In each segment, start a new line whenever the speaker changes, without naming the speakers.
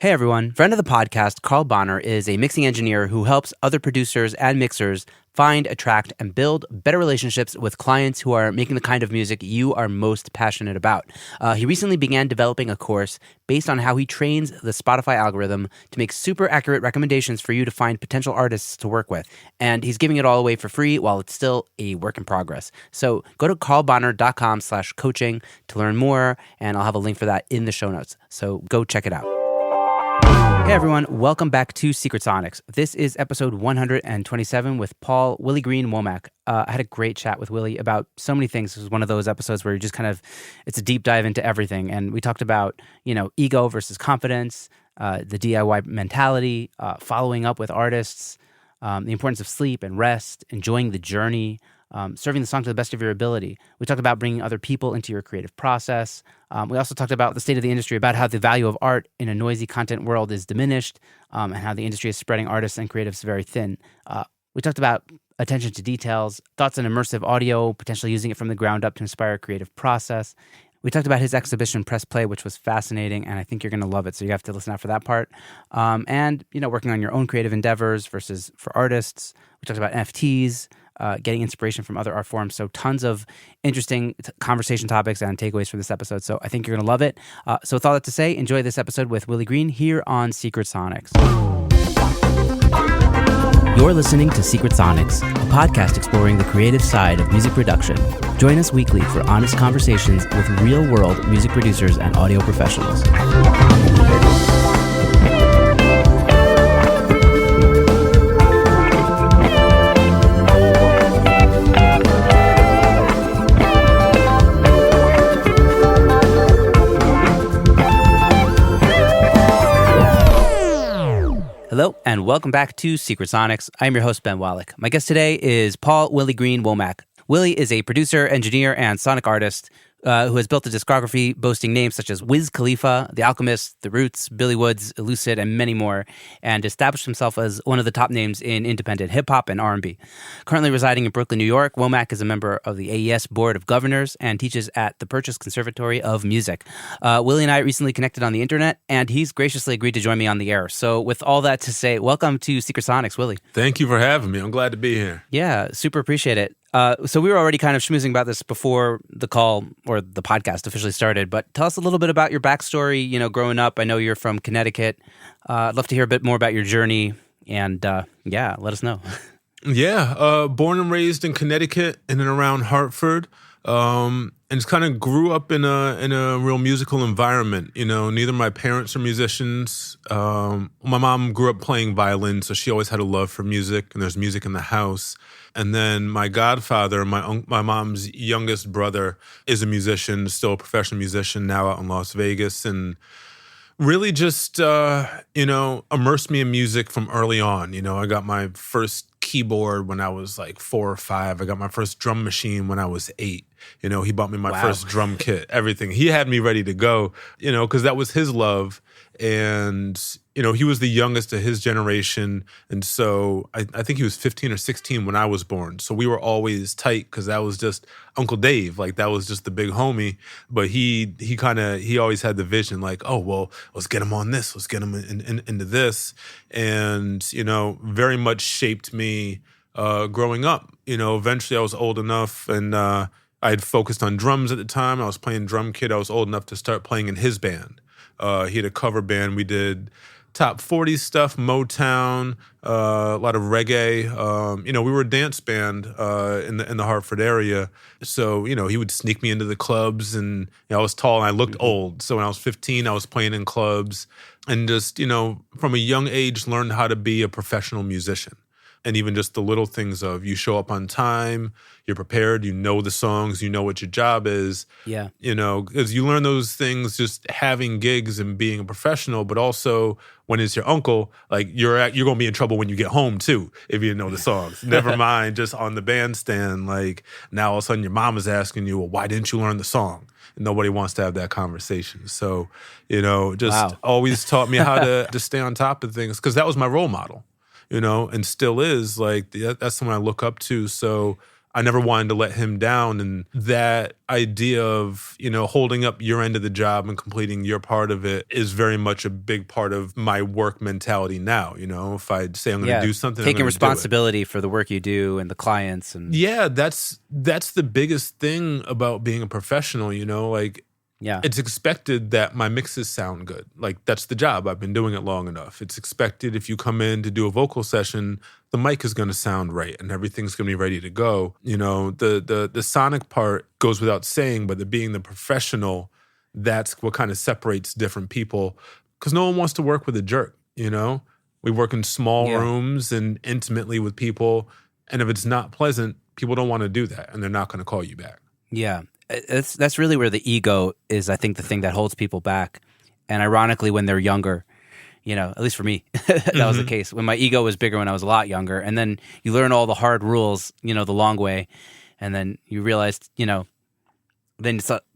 Hey everyone, friend of the podcast, Carl Bonner is a mixing engineer who helps other producers and mixers find, attract, and build better relationships with clients who are making the kind of music you are most passionate about. He recently began developing a course based on how he trains the Spotify algorithm to make super accurate recommendations for you to find potential artists to work with. And he's giving it all away for free while it's still a work in progress. So go to carlbonner.com/coaching to learn more, and I'll have a link for that in the show notes. So go check it out. Hey everyone, welcome back to Secret Sonics. This is episode 127 with Willie Green, Womack. I had a great chat with Willie about so many things. It was one of those episodes where you just it's a deep dive into everything. And we talked about, ego versus confidence, the DIY mentality, following up with artists, the importance of sleep and rest, enjoying the journey, serving the song to the best of your ability. We talked about bringing other people into your creative process. We also talked about the state of the industry, about how the value of art in a noisy content world is diminished, and how the industry is spreading artists and creatives very thin. We talked about attention to details, thoughts on immersive audio, potentially using it from the ground up to inspire a creative process. We talked about his exhibition Press Play, which was fascinating, and I think you're going to love it, so you have to listen out for that part. And, working on your own creative endeavors versus for artists. We talked about NFTs, getting inspiration from other art forms. So tons of interesting conversation topics and takeaways from this episode. So I think you're going to love it. So with all that to say, enjoy this episode with Willie Green here on Secret Sonics. You're listening to Secret Sonics, a podcast exploring the creative side of music production. Join us weekly for honest conversations with real-world music producers and audio professionals. Hello, and welcome back to Secret Sonics. I'm your host, Ben Wallach. My guest today is Willie Green, Womack. Willie is a producer, engineer, and sonic artist who has built a discography boasting names such as Wiz Khalifa, The Alchemist, The Roots, Billy Woods, Elucid, and many more, and established himself as one of the top names in independent hip-hop and R&B. Currently residing in Berklee, New York, Womack is a member of the AES Board of Governors and teaches at the Purchase Conservatory of Music. Willie and I recently connected on the internet, and he's graciously agreed to join me on the air. So with all that to say, welcome to Secret Sonics, Willie.
Thank you for having me. I'm glad to be here.
Yeah, super appreciate it. So we were already kind of schmoozing about this before the call or the podcast officially started, but tell us a little bit about your backstory, growing up. I know you're from Connecticut. I'd love to hear a bit more about your journey, and let us know.
Yeah, born and raised in Connecticut in and around Hartford, and just kind of grew up in a real musical environment. Neither of my parents are musicians. My mom grew up playing violin, so she always had a love for music, and there's music in the house. And then my godfather, my mom's youngest brother, is a musician, still a professional musician now out in Las Vegas, and really just, immersed me in music from early on. I got my first keyboard when I was like 4 or 5. I got my first drum machine when I was 8. He bought me my first drum kit, everything. He had me ready to go, because that was his love. And, he was the youngest of his generation. And so I think he was 15 or 16 when I was born. So we were always tight because that was just Uncle Dave. Like, that was just the big homie. But he always had the vision like, oh, well, let's get him on this. Let's get him into this. And, very much shaped me growing up. Eventually I was old enough and I had focused on drums at the time. I was playing drum kit. I was old enough to start playing in his band. He had a cover band. We did top 40 stuff, Motown, a lot of reggae. We were a dance band in the Hartford area. So, he would sneak me into the clubs, and I was tall and I looked old. So when I was 15, I was playing in clubs and just, from a young age, learned how to be a professional musician. And even just the little things of you show up on time, you're prepared, you know the songs, you know what your job is. Yeah. Because you learn those things just having gigs and being a professional, but also when it's your uncle, like you're going to be in trouble when you get home too, if you didn't know the songs. Never mind just on the bandstand, like now all of a sudden your mom is asking you, well, why didn't you learn the song? And nobody wants to have that conversation. So, always taught me how to stay on top of things because that was my role model. And still is, like, that's someone I look up to. So I never wanted to let him down. And that idea of, holding up your end of the job and completing your part of it is very much a big part of my work mentality now. If I say I'm going to do something,
taking responsibility for the work you do and the clients. And
that's the biggest thing about being a professional, it's expected that my mixes sound good. Like, that's the job. I've been doing it long enough. It's expected if you come in to do a vocal session, the mic is going to sound right and everything's going to be ready to go. The sonic part goes without saying, but being the professional, that's what kind of separates different people, because no one wants to work with a jerk, We work in small rooms and intimately with people, and if it's not pleasant, people don't want to do that, and they're not going to call you back.
Yeah. That's really where the ego is, I think, the thing that holds people back. And ironically, when they're younger, at least for me, that was the case. When my ego was bigger when I was a lot younger, and then you learn all the hard rules, the long way, and then you realize, you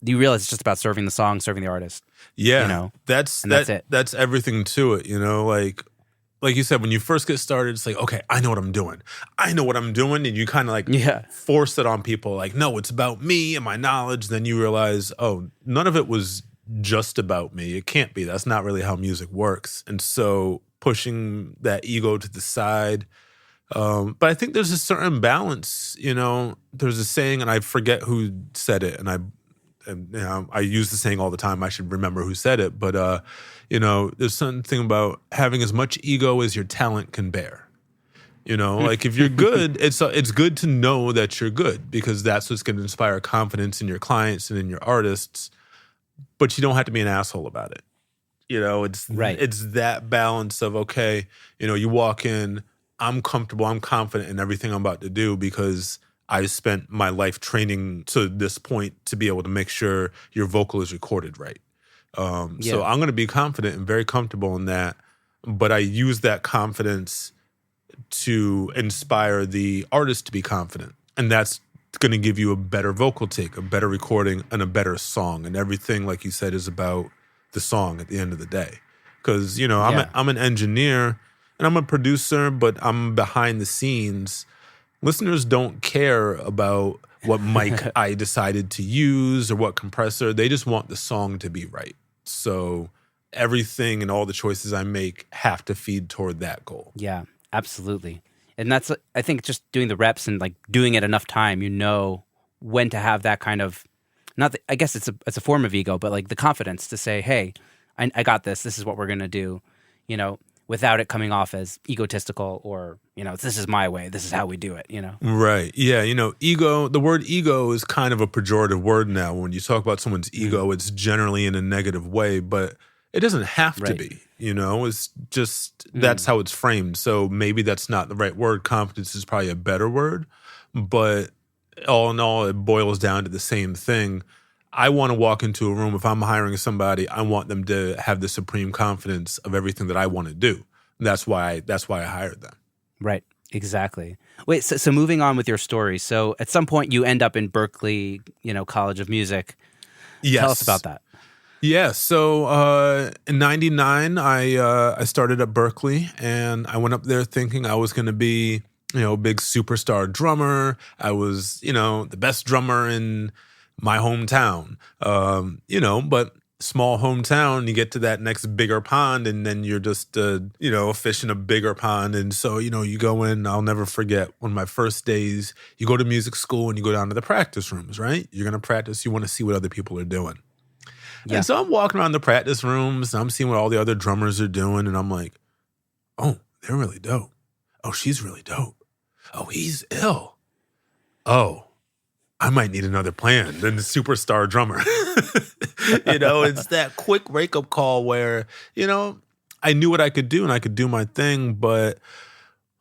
realize it's just about serving the song, serving the artist.
Yeah, that's
it.
That's everything to it. Like you said, when you first get started, it's like, okay, I know what I'm doing. I know what I'm doing. And you kind of force it on people. Like, no, it's about me and my knowledge. Then you realize, oh, none of it was just about me. It can't be. That's not really how music works. And so pushing that ego to the side. But I think there's a certain balance. There's a saying, and I forget who said it. I use the saying all the time. I should remember who said it. But, there's something about having as much ego as your talent can bear. Like, if you're good, it's good to know that you're good, because that's what's going to inspire confidence in your clients and in your artists. But you don't have to be an asshole about it. It's
right.
It's that balance of, okay, you walk in, I'm comfortable, I'm confident in everything I'm about to do, because I spent my life training to this point to be able to make sure your vocal is recorded right. So I'm going to be confident and very comfortable in that, but I use that confidence to inspire the artist to be confident. And that's going to give you a better vocal take, a better recording, and a better song. And everything, like you said, is about the song at the end of the day. Because, I'm an engineer and I'm a producer, but I'm behind the scenes. Listeners don't care about what mic I decided to use or what compressor. They just want the song to be right. So everything and all the choices I make have to feed toward that goal.
Yeah, absolutely. And that's, I think, just doing the reps and doing it enough time, when to have that kind of, I guess it's a form of ego, but the confidence to say, hey, I got this. This is what we're going to do, without it coming off as egotistical or, this is my way. This is how we do it,
Right. Yeah. Ego, the word ego is kind of a pejorative word now. When you talk about someone's ego, it's generally in a negative way, but it doesn't have to be, it's just, that's how it's framed. So maybe that's not the right word. Confidence is probably a better word, but all in all, it boils down to the same thing. I want to walk into a room. If I'm hiring somebody, I want them to have the supreme confidence of everything that I want to do. And that's why I hired them.
Right. Exactly. Wait, so moving on with your story. So at some point you end up in Berklee, College of Music.
Yes.
Tell us about that.
Yeah. So in '99, I started at Berklee, and I went up there thinking I was going to be, a big superstar drummer. I was, the best drummer in my hometown, but small hometown, you get to that next bigger pond, and then you're just, a fish in a bigger pond. And so, you go in, I'll never forget one of my first days, you go to music school and you go down to the practice rooms, right? You're going to practice. You want to see what other people are doing. Yeah. And so I'm walking around the practice rooms, and I'm seeing what all the other drummers are doing. And I'm like, oh, they're really dope. Oh, she's really dope. Oh, he's ill. Oh, I might need another plan than the superstar drummer. It's that quick wake-up call where, I knew what I could do and I could do my thing, but,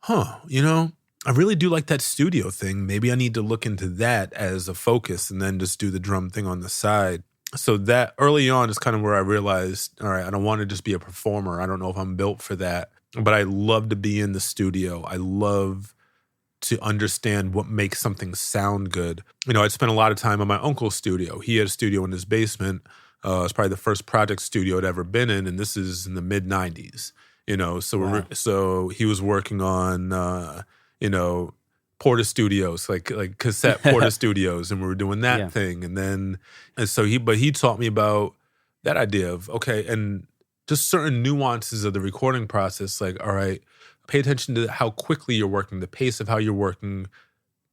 I really do like that studio thing. Maybe I need to look into that as a focus and then just do the drum thing on the side. So that early on is kind of where I realized, all right, I don't want to just be a performer. I don't know if I'm built for that, but I love to be in the studio. I love to understand what makes something sound good. I'd spent a lot of time in my uncle's studio. He had a studio in his basement. It's probably the first project studio I'd ever been in, and this is in the mid-'90s. So he was working on, Porta Studios, like cassette Porta Studios, and we were doing that thing. And so he taught me about that idea of, okay, and just certain nuances of the recording process, like, all right, pay attention to how quickly you're working, the pace of how you're working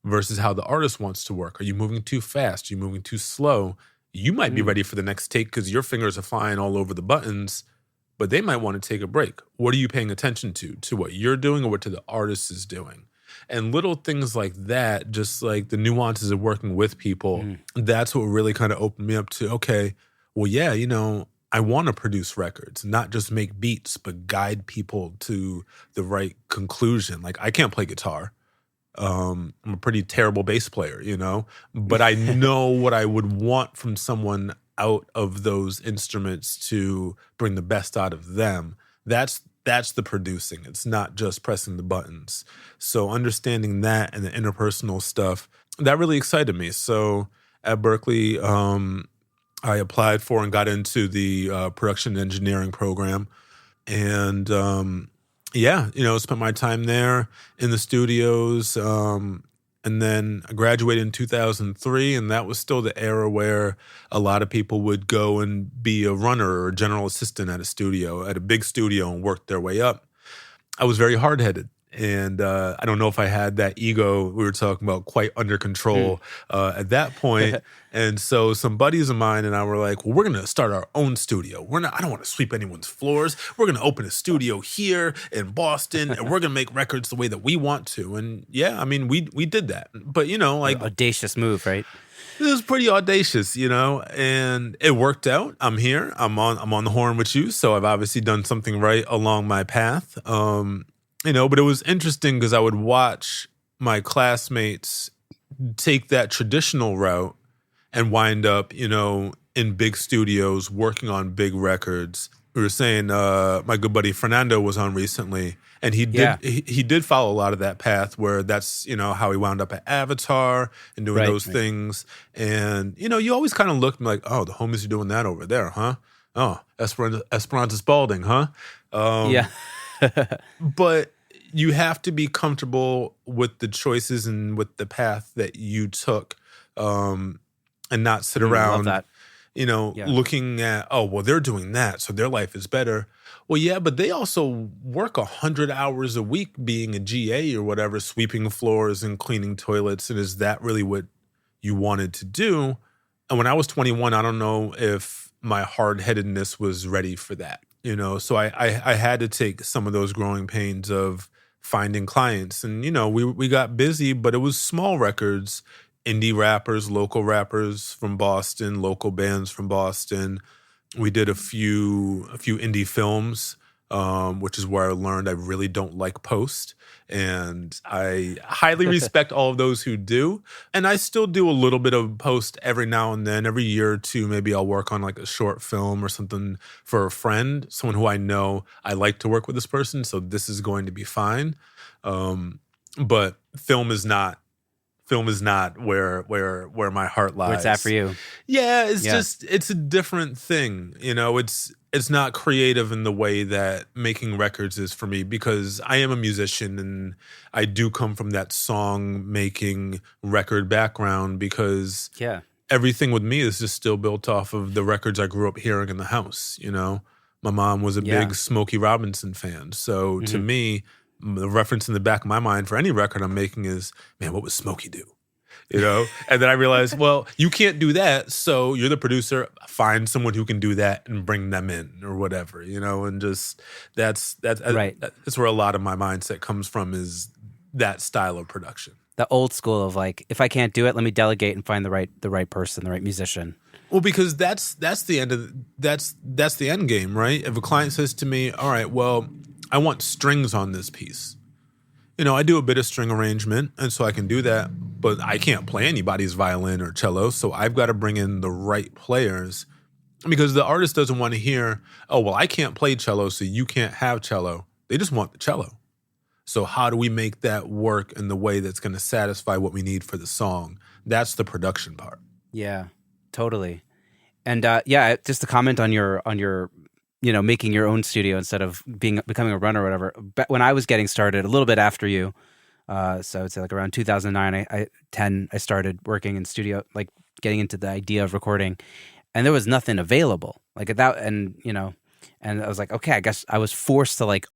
versus how the artist wants to work. Are you moving too fast? Are you moving too slow? You might be ready for the next take because your fingers are flying all over the buttons, but they might want to take a break. What are you paying attention to what you're doing or what to the artist is doing? And little things like that, just like the nuances of working with people, that's what really kind of opened me up to, okay, well, yeah, you know, I want to produce records, not just make beats, but guide people to the right conclusion. Like, I can't play guitar. I'm a pretty terrible bass player, you know, but I know what I would want from someone out of those instruments to bring the best out of them. That's the producing. It's not just pressing the buttons. So understanding that and the interpersonal stuff, that really excited me. So at Berklee, I applied for and got into the production engineering program. And yeah, you know, spent my time there in the studios. And then I graduated in 2003, and that was still the era where a lot of people would go and be a runner or a general assistant at a big studio, and work their way up. I was very hard-headed, and I don't know if I had that ego we were talking about quite under control at that point. And so some buddies of mine and I were like, well, we're going to start our own studio. I don't want to sweep anyone's floors. We're going to open a studio here in Boston, and we're going to make records the way that we want to. And yeah, I mean, we did that. But, you know, like,
audacious move, right?
It was pretty audacious, you know, and it worked out. I'm here. I'm on the horn with you. So I've obviously done something right along my path. You know, but it was interesting because I would watch my classmates take that traditional route and wind up, you know, in big studios working on big records. We were saying my good buddy Fernando was on recently, and he did follow a lot of that path where that's, you know, how he wound up at Avatar and doing those things. And, you know, you always kind of look like, oh, the homies are doing that over there, huh? Oh, Esperanza Spalding, huh? But you have to be comfortable with the choices and with the path that you took, and not sit around, you know, looking at, oh, well, they're doing that, so their life is better. Well, yeah, but they also work 100 hours a week being a GA or whatever, sweeping floors and cleaning toilets. And is that really what you wanted to do? And when I was 21, I don't know if my hard-headedness was ready for that. You know, so I had to take some of those growing pains of finding clients. And, you know, we got busy, but it was small records, indie rappers, local rappers from Boston, local bands from Boston. We did a few indie films, which is where I learned I really don't like post. And I highly respect all of those who do. And I still do a little bit of post every now and then. Every year or two, maybe I'll work on like a short film or something for a friend, someone who I know I like to work with this person, so this is going to be fine. But film is not where my heart lies.
Where's that for you?
Yeah, it's a different thing. You know, it's not creative in the way that making records is for me, because I am a musician and I do come from that song making record background, because everything with me is just still built off of the records I grew up hearing in the house. You know, my mom was a big Smokey Robinson fan. So to me, the reference in the back of my mind for any record I'm making is, man, what would Smokey do? You know? And then I realized, well, you can't do that, so you're the producer. Find someone who can do that and bring them in or whatever, you know? And just that's where a lot of my mindset comes from, is that style of production.
The old school of like, if I can't do it, let me delegate and find the right person, the right musician.
Well, because that's the end game, right? If a client says to me, all right, well, I want strings on this piece. You know, I do a bit of string arrangement, and so I can do that, but I can't play anybody's violin or cello, so I've got to bring in the right players, because the artist doesn't want to hear, oh, well, I can't play cello, so you can't have cello. They just want the cello. So how do we make that work in the way that's going to satisfy what we need for the song? That's the production part.
Yeah, totally. And just to comment on your you know, making your own studio instead of becoming a runner or whatever. When I was getting started, a little bit after you, So it's like around 2009, 10, I started working in studio, like getting into the idea of recording, and there was nothing available like at that, and I was like, okay, I guess I was forced to like